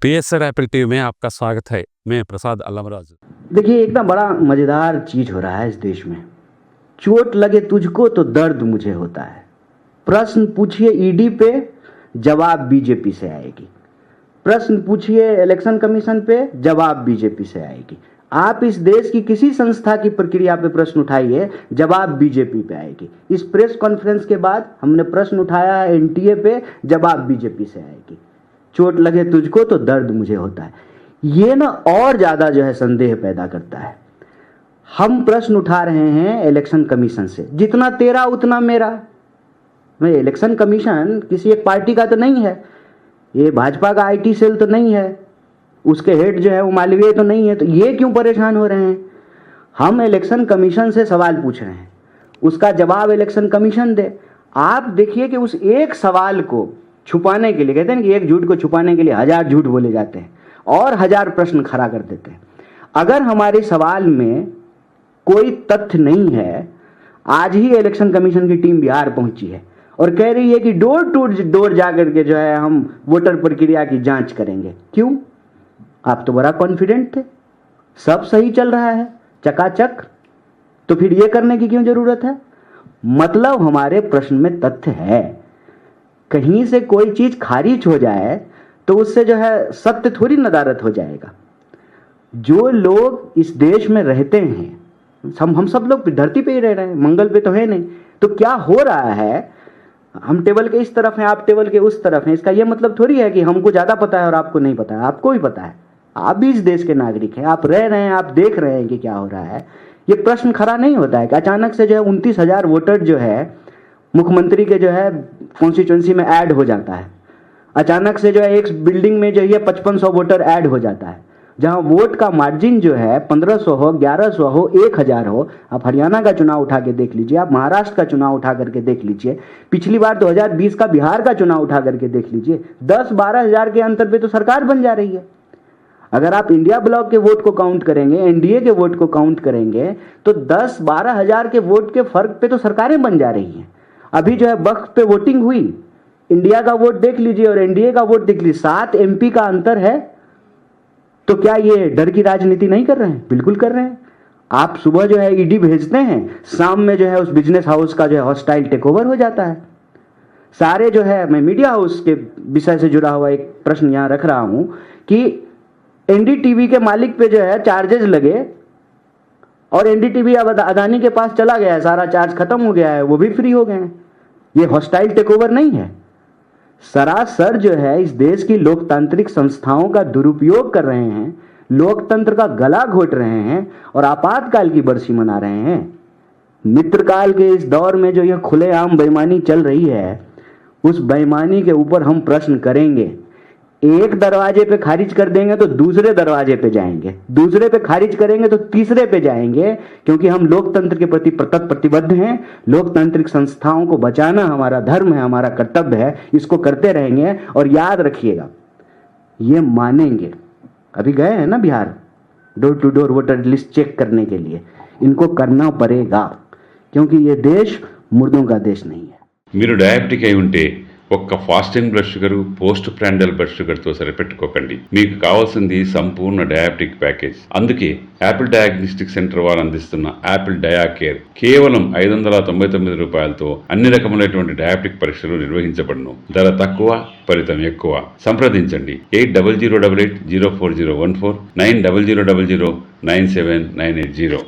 PSR Apple TV में आपका स्वागत है। मैं प्रसाद अल्लामराज। देखिए, एक ना बड़ा मज़ेदार चीज़ हो रहा है इस देश में। चोट लगे तुझको तो दर्द मुझे होता है। प्रश्न पूछिए ईडी पे, जवाब बीजेपी से आएगी। प्रश्न पूछिए इलेक्शन कमीशन पे, जवाब बीजेपी से आएगी। आप इस देश की किसी संस्था की प्रक्रिया पे प्रश्न उठाइए, जवाब बीजेपी पे आएगी। इस प्रेस कॉन्फ्रेंस के बाद हमने प्रश्न उठाया है एनटीए पे, जवाब बीजेपी से आएगी। चोट लगे तुझको तो दर्द मुझे होता है। ये ना और ज़्यादा जो है संदेह पैदा करता है। हम प्रश्न उठा रहे हैं इलेक्शन कमीशन से, जितना तेरा उतना मेरा। मैं इलेक्शन कमीशन किसी एक पार्टी का तो नहीं है, ये भाजपा का आईटी सेल तो नहीं है, उसके हेड जो है वो मालवीय तो नहीं है, तो ये क्यों परेशान हो रहे हैं? हम इलेक्शन कमीशन से सवाल पूछ रहे हैं, उसका जवाब इलेक्शन कमीशन दे। आप देखिए कि उस एक सवाल को छुपाने के लिए, कहते हैं कि एक झूठ को छुपाने के लिए 1000 झूठ बोले जाते हैं और 1000 प्रश्न खड़ा कर देते हैं। अगर हमारे सवाल में कोई तथ्य नहीं है, आज ही इलेक्शन कमीशन की टीम बिहार पहुंची है और कह रही है कि डोर टू डोर जाकर के जो है हम वोटर प्रक्रिया की जांच करेंगे। क्यों? आप तो बड़ा कॉन्फिडेंट थे, सब सही चल रहा है चकाचक, तो फिर ये करने की क्यों जरूरत है? मतलब हमारे प्रश्न में तथ्य है। कहीं से कोई चीज खारिज हो जाए तो उससे जो है सत्य थोड़ी नदारत हो जाएगा। जो लोग इस देश में रहते हैं, हम सब लोग धरती पे ही रह रहे हैं, मंगल पे तो है नहीं। तो क्या हो रहा है, हम टेबल के इस तरफ हैं, आप टेबल के उस तरफ हैं, इसका यह मतलब थोड़ी है कि हमको ज़्यादा पता है और आपको नहीं पता है। आपको भी पता है, आप भी इस देश के नागरिक हैं, आप रह रहे हैं, आप देख रहे हैं कि क्या हो रहा है। ये प्रश्न खड़ा नहीं होता है कि अचानक से जो है 29,000 वोटर जो है मुख्यमंत्री के जो है कॉन्स्टिट्यूंसी में ऐड हो जाता है। अचानक से जो है एक बिल्डिंग में जो है 5500 वोटर ऐड हो जाता है, जहां वोट का मार्जिन जो है 1500 हो, 1100 हो, 1000 हो। आप हरियाणा का चुनाव उठा के देख लीजिए, आप महाराष्ट्र का चुनाव उठा करके देख लीजिए, पिछली बार 2020 का बिहार का चुनाव उठा करके देख लीजिए। 10-12 हजार के अंतर पे तो सरकार बन जा रही है। अगर आप इंडिया ब्लॉक के वोट को काउंट करेंगे, एनडीए के वोट को काउंट करेंगे, तो 10-12 हजार के वोट के फर्क पे तो सरकारें बन जा रही हैं। अभी जो है वक्त पे वोटिंग हुई, इंडिया का वोट देख लीजिए और एनडीए का वोट देख लीजिए, 7 एमपी का अंतर है। तो क्या ये डर की राजनीति नहीं कर रहे हैं? बिल्कुल कर रहे हैं। आप सुबह जो है ईडी भेजते हैं, शाम में जो है उस बिजनेस हाउस का जो है हॉस्टाइल टेक ओवर हो जाता है। सारे जो है, मैं मीडिया हाउस के विषय से जुड़ा हुआ एक प्रश्न यहां रख रहा हूं कि एनडीटीवी के मालिक पे जो है चार्जेस लगे और एनडीटीवी अब अदानी के पास चला गया है, सारा चार्ज खत्म हो गया है, वो भी फ्री हो गए हैं। ये हॉस्टाइल टेक ओवर नहीं है, सरासर जो है इस देश की लोकतांत्रिक संस्थाओं का दुरुपयोग कर रहे हैं, लोकतंत्र का गला घोट रहे हैं और आपातकाल की बरसी मना रहे हैं। मित्रकाल के इस दौर में जो यह खुलेआम बेईमानी चल रही है, उस बेईमानी के ऊपर हम प्रश्न करेंगे। एक दरवाजे पे खारिज कर देंगे तो दूसरे दरवाजे पे जाएंगे, दूसरे पे खारिज करेंगे तो तीसरे पे जाएंगे, क्योंकि हम लोकतंत्र के प्रति प्रतिबद्ध हैं। लोकतांत्रिक संस्थाओं को बचाना हमारा धर्म है, हमारा कर्तव्य है, इसको करते रहेंगे। और याद रखिएगा, ये मानेंगे। अभी गए हैं ना Bihar door to door voter list check करने के लिए, इनको करना पड़ेगा, क्योंकि ये देश मुर्दों का देश नहीं है। మీరు డయాబెటిక్ అయి ఉంటే ఒక్క fasting blood sugar, post prandial blood షుగర్తో సరిపెట్టుకోకండి. మీకు కావాల్సింది సంపూర్ణ డయాబెటిక్ ప్యాకేజ్. అందుకే యాపిల్ డయాగ్నోస్టిక్ సెంటర్ వారు అందిస్తున్న యాపిల్ డయా కేర్ కేవలం 599 రూపాయలతో అన్ని రకములైనటువంటి డయాబెటిక్ పరీక్షలు నిర్వహించబడును. ధర తక్కువ, ఫలితం ఎక్కువ. సంప్రదించండి 8008804014, 9000009790.